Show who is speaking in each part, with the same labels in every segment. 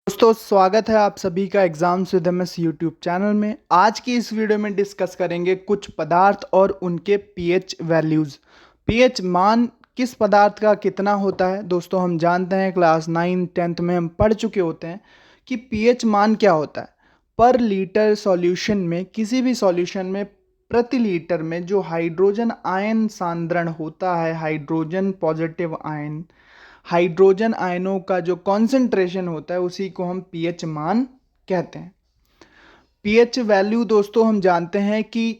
Speaker 1: दोस्तों स्वागत है आप सभी का exams with MS YouTube channel में। आज की इस वीडियो में डिस्कस करेंगे कुछ पदार्थ और उनके पीएच वैल्यूज़। पीएच मान किस पदार्थ का कितना होता है दोस्तों, हम जानते हैं क्लास 9 10th में हम पढ़ चुके होते हैं कि पीएच मान क्या होता है। पर लीटर सॉल्यूशन में, किसी भी सॉल्यूशन में प्रति लीटर में जो हाइड्रोजन आयन सांद्रण होता है, हाइड्रोजन पॉजिटिव आयन, हाइड्रोजन आयनों का जो कॉन्सेंट्रेशन होता है उसी को हम पीएच मान कहते हैं। पीएच वैल्यू दोस्तों हम जानते हैं कि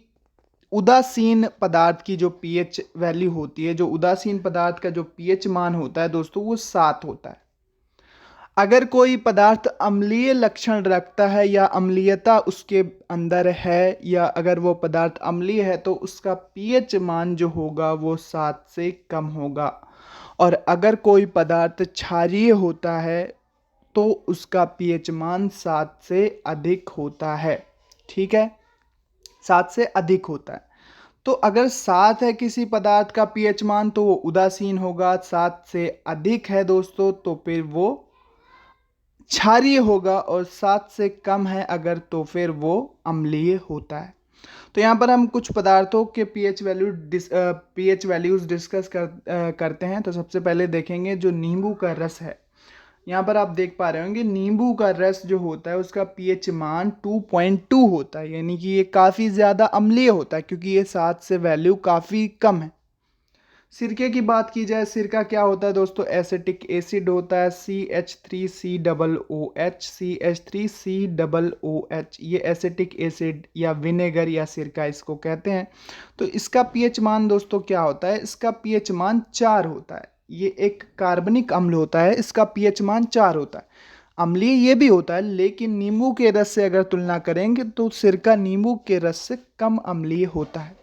Speaker 1: उदासीन पदार्थ की जो पीएच वैल्यू होती है, जो उदासीन पदार्थ का जो पीएच मान होता है दोस्तों वो 7 होता है। अगर कोई पदार्थ अम्लीय लक्षण रखता है या अम्लीयता उसके अंदर है, या अगर वो पदार्थ अम्लीय है तो उसका पीएच मान जो होगा वो 7 से कम होगा। और अगर कोई पदार्थ क्षारीय होता है तो उसका पीएच मान 7 से अधिक होता है। ठीक है, 7 से अधिक होता है। तो अगर 7 है किसी पदार्थ का पीएच मान तो वो उदासीन होगा, 7 से अधिक है दोस्तों तो फिर वो क्षारीय होगा, और 7 से कम है अगर तो फिर वो अम्लीय होता है। तो यहाँ पर हम कुछ पदार्थों के पीएच वैल्यूज डिस्कस करते हैं। तो सबसे पहले देखेंगे जो नींबू का रस है। यहाँ पर आप देख पा रहे होंगे नींबू का रस जो होता है उसका पीएच मान 2.2 होता है, यानी कि ये काफ़ी ज़्यादा अम्लीय होता है क्योंकि ये 7 से वैल्यू काफ़ी कम है। सिरके की बात की जाए, सिरका क्या होता है दोस्तों, एसिटिक एसिड होता है, CH3COOH, ये एसिटिक एसिड या विनेगर या सिरका इसको कहते हैं। तो इसका पीएच मान दोस्तों क्या होता है, इसका पीएच मान 4 होता है। ये एक कार्बनिक अम्ल होता है, इसका पीएच मान 4 होता है। अम्लीय ये भी होता है, लेकिन नींबू के रस से अगर तुलना करेंगे तो सिरका नींबू के रस से कम अम्लीय होता है।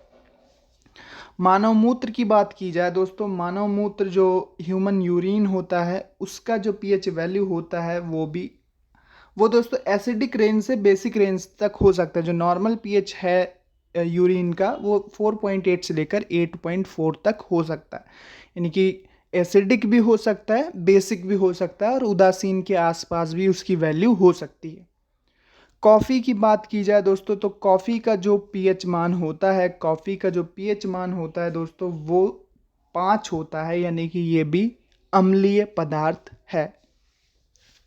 Speaker 1: मानव मूत्र की बात की जाए दोस्तों, मानव मूत्र जो ह्यूमन यूरिन होता है उसका जो पीएच वैल्यू होता है वो दोस्तों एसिडिक रेंज से बेसिक रेंज तक हो सकता है। जो नॉर्मल पीएच है यूरिन का वो 4.8 से लेकर 8.4 तक हो सकता है, यानी कि एसिडिक भी हो सकता है, बेसिक भी हो सकता है, और उदासीन के आसपास भी उसकी वैल्यू हो सकती है। कॉफ़ी की बात की जाए दोस्तों तो कॉफ़ी का जो पीएच मान होता है, कॉफ़ी का जो पीएच मान होता है दोस्तों वो 5 होता है, यानी कि ये भी अम्लीय पदार्थ है।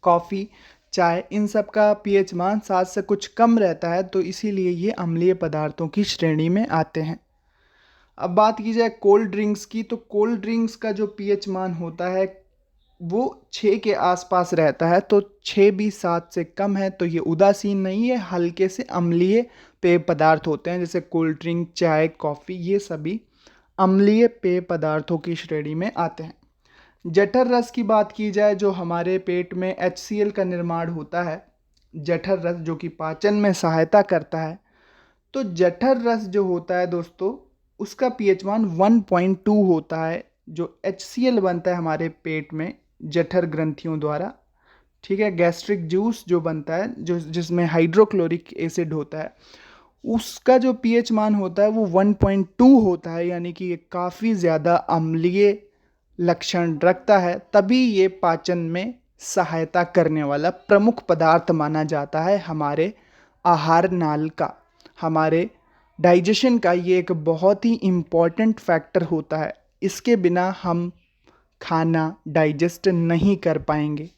Speaker 1: कॉफ़ी, चाय, इन सब का पीएच मान 7 से कुछ कम रहता है, तो इसीलिए ये अम्लीय पदार्थों की श्रेणी में आते हैं। अब बात की जाए कोल्ड ड्रिंक्स की, तो कोल्ड ड्रिंक्स का जो पीएच मान होता है वो 6 के आसपास रहता है, तो 6 भी 7 से कम है, तो ये उदासीन नहीं है, हल्के से अम्लीय पेय पदार्थ होते हैं। जैसे कोल्ड ड्रिंक, चाय, कॉफ़ी, ये सभी अम्लीय पेय पदार्थों की श्रेणी में आते हैं। जठर रस की बात की जाए, जो हमारे पेट में HCl का निर्माण होता है, जठर रस जो कि पाचन में सहायता करता है, तो जठर रस जो होता है दोस्तों उसका पीएच मान 1.2 होता है। जो HCl बनता है हमारे पेट में जठर ग्रंथियों द्वारा, ठीक है, गैस्ट्रिक जूस जो बनता है, जो जिसमें हाइड्रोक्लोरिक एसिड होता है, उसका जो पीएच मान होता है वो 1.2 होता है, यानी कि ये काफ़ी ज़्यादा अम्लीय लक्षण रखता है। तभी ये पाचन में सहायता करने वाला प्रमुख पदार्थ माना जाता है, हमारे आहार नाल का, हमारे डाइजेशन का ये एक बहुत ही इम्पॉर्टेंट फैक्टर होता है। इसके बिना हम खाना डाइजेस्ट नहीं कर पाएंगे।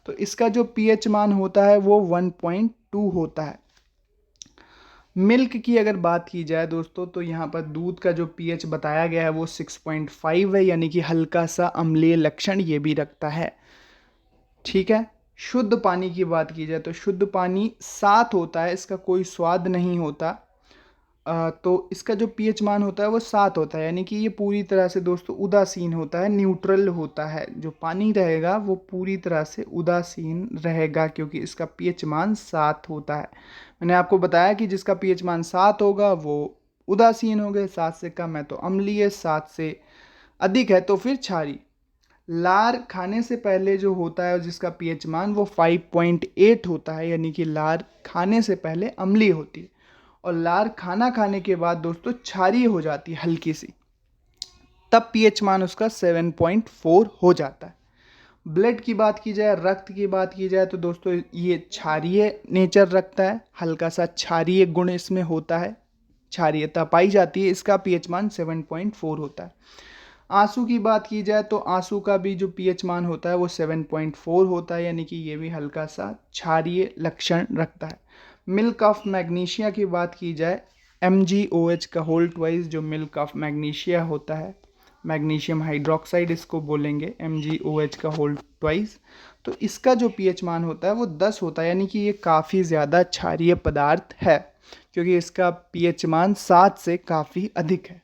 Speaker 1: तो इसका जो पीएच मान होता है वो 1.2 होता है। मिल्क की अगर बात की जाए दोस्तों तो यहाँ पर दूध का जो पीएच बताया गया है वो 6.5 है, यानी कि हल्का सा अम्लीय लक्षण ये भी रखता है। ठीक है, शुद्ध पानी की बात की जाए तो शुद्ध पानी 7 होता है, इसका कोई स्वाद नहीं होता। तो इसका जो पीएच मान होता है वो 7 होता है, यानी कि ये पूरी तरह से दोस्तों उदासीन होता है, न्यूट्रल होता है। जो पानी रहेगा वो पूरी तरह से उदासीन रहेगा क्योंकि इसका पीएच मान 7 होता है। मैंने आपको बताया कि जिसका पीएच मान 7 होगा वो उदासीन हो गए, 7 से कम है तो अम्लीय, 7 से अधिक है तो फिर क्षारीय। लार खाने से पहले जो होता है जिसका पीएच मान वो 5.8 होता है, यानी कि लार खाने से पहले अम्लीय होती है, और लार खाना खाने के बाद दोस्तों क्षारीय हो जाती है हल्की सी, तब पीएच मान उसका 7.4 हो जाता है। ब्लड की बात की जाए, रक्त की बात की जाए, तो दोस्तों ये क्षारीय नेचर रखता है, हल्का सा क्षारीय गुण इसमें होता है, क्षारीयता पाई जाती है। इसका पीएच मान 7.4 होता है। आंसू की बात की जाए तो आंसू का भी जो पीएच मान होता है वो 7.4 होता है, यानी कि ये भी हल्का सा क्षारीय लक्षण रखता है। मिल्क ऑफ मैग्नीशिया की बात की जाए, MgOH का होल ट्वाइस जो मिल्क ऑफ मैग्नीशिया होता है, मैग्नीशियम हाइड्रोक्साइड इसको बोलेंगे, MgOH का होल ट्वाइस, तो इसका जो पीएच मान होता है वो 10 होता है, यानी कि ये काफ़ी ज़्यादा क्षारीय पदार्थ है, क्योंकि इसका पीएच मान 7 से काफ़ी अधिक है।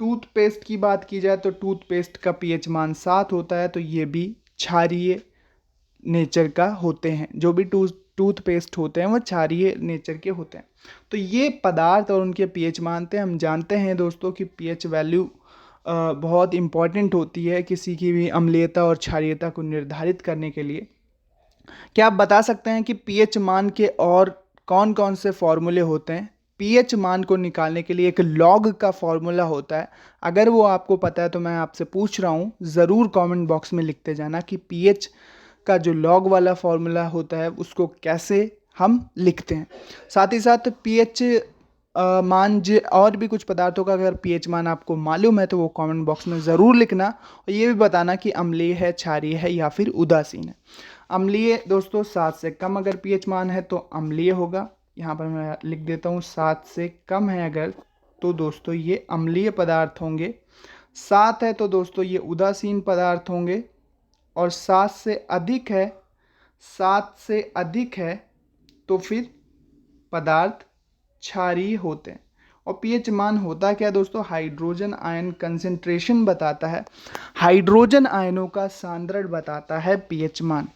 Speaker 1: टूथपेस्ट की बात की जाए तो टूथपेस्ट का पीएच मान 7 होता है, तो ये भी क्षारीय नेचर का होते हैं। जो भी टूथपेस्ट होते हैं वो क्षारीय नेचर के होते हैं। तो ये पदार्थ और उनके पीएच मानते हैं। हम जानते हैं दोस्तों कि पीएच वैल्यू बहुत इम्पॉर्टेंट होती है किसी की भी अम्लीयता और क्षारीयता को निर्धारित करने के लिए। क्या आप बता सकते हैं कि पीएच मान के और कौन कौन से फॉर्मूले होते हैं? पीएच मान को निकालने के लिए एक लॉग का फॉर्मूला होता है। अगर वो आपको पता है तो मैं आपसे पूछ रहा हूँ, ज़रूर कमेंट बॉक्स में लिखते जाना कि पीएच का जो लॉग वाला फॉर्मूला होता है उसको कैसे हम लिखते हैं। साथ ही साथ पीएच मान और भी कुछ पदार्थों का अगर पीएच मान आपको मालूम है तो वो कमेंट बॉक्स में ज़रूर लिखना, और ये भी बताना कि अम्लीय है, क्षारीय है या फिर उदासीन है। अम्लीय दोस्तों 7 से कम अगर पीएच मान है तो अम्लीय होगा। यहाँ पर मैं लिख देता हूँ 7 से कम है अगर, तो दोस्तों ये अम्लीय पदार्थ होंगे। 7 है तो दोस्तों ये उदासीन पदार्थ होंगे। और 7 से अधिक है, 7 से अधिक है तो फिर पदार्थ क्षारीय होते हैं। और पीएच मान होता क्या दोस्तों? हाइड्रोजन आयन कंसेंट्रेशन बताता है, हाइड्रोजन आयनों का सांद्रण बताता है पीएच मान।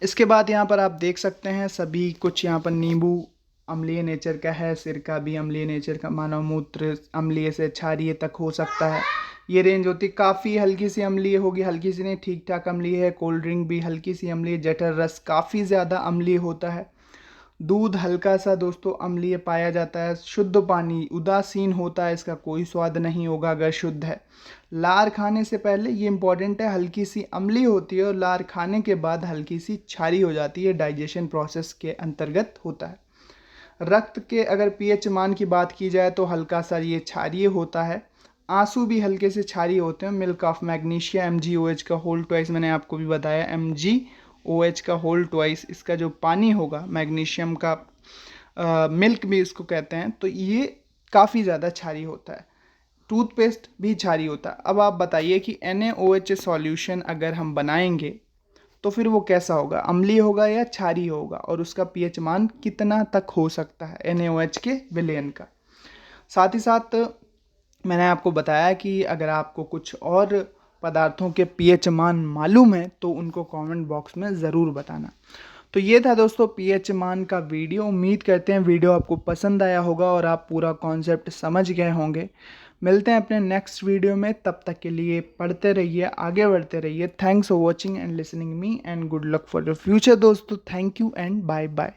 Speaker 1: इसके बाद यहाँ पर आप देख सकते हैं सभी कुछ, यहाँ पर नींबू अम्लीय नेचर का है, सिरका भी अम्लीय नेचर का, मानव मूत्र अम्लीय से क्षारीय तक हो सकता है। ये रेंज होती, काफ़ी हल्की सी अम्लीय होगी, हल्की सी नहीं, ठीक ठाक अम्लीय है। कोल्ड ड्रिंक भी हल्की सी अम्लीय, जठर रस काफ़ी ज़्यादा अम्लीय होता है। दूध हल्का सा दोस्तों अम्लीय पाया जाता है। शुद्ध पानी उदासीन होता है, इसका कोई स्वाद नहीं होगा अगर शुद्ध है। लार खाने से पहले, ये इंपॉर्टेंट है, हल्की सी अम्लीय होती है और लार खाने के बाद हल्की सी क्षारीय हो जाती है, डाइजेशन प्रोसेस के अंतर्गत होता है। रक्त के अगर पीएच मान की बात की जाए तो हल्का सा ये क्षारीय होता है। आंसू भी हल्के से क्षारीय होते हैं। मिल्क ऑफ मैग्नीशिया MgOH का होल ट्वाइस मैंने आपको भी बताया, MgOH का होल ट्वाइस, इसका जो पानी होगा मैग्नीशियम का, मिल्क भी इसको कहते हैं, तो ये काफ़ी ज़्यादा क्षारीय होता है। टूथपेस्ट भी क्षारीय होता है। अब आप बताइए कि NaOH सॉल्यूशन अगर हम बनाएंगे तो फिर वो कैसा होगा? अम्लीय होगा या क्षारीय होगा? और उसका पीएच मान कितना तक हो सकता है NaOH के विलयन का? साथ ही साथ मैंने आपको बताया कि अगर आपको कुछ और पदार्थों के पीएच मान मालूम है तो उनको कमेंट बॉक्स में ज़रूर बताना। तो ये था दोस्तों पीएच मान का वीडियो। उम्मीद करते हैं वीडियो आपको पसंद आया होगा और आप पूरा कॉन्सेप्ट समझ गए होंगे। मिलते हैं अपने नेक्स्ट वीडियो में, तब तक के लिए पढ़ते रहिए, आगे बढ़ते रहिए। Thanks for watching and listening me, and good luck for your future दोस्तों। Thank you and bye bye.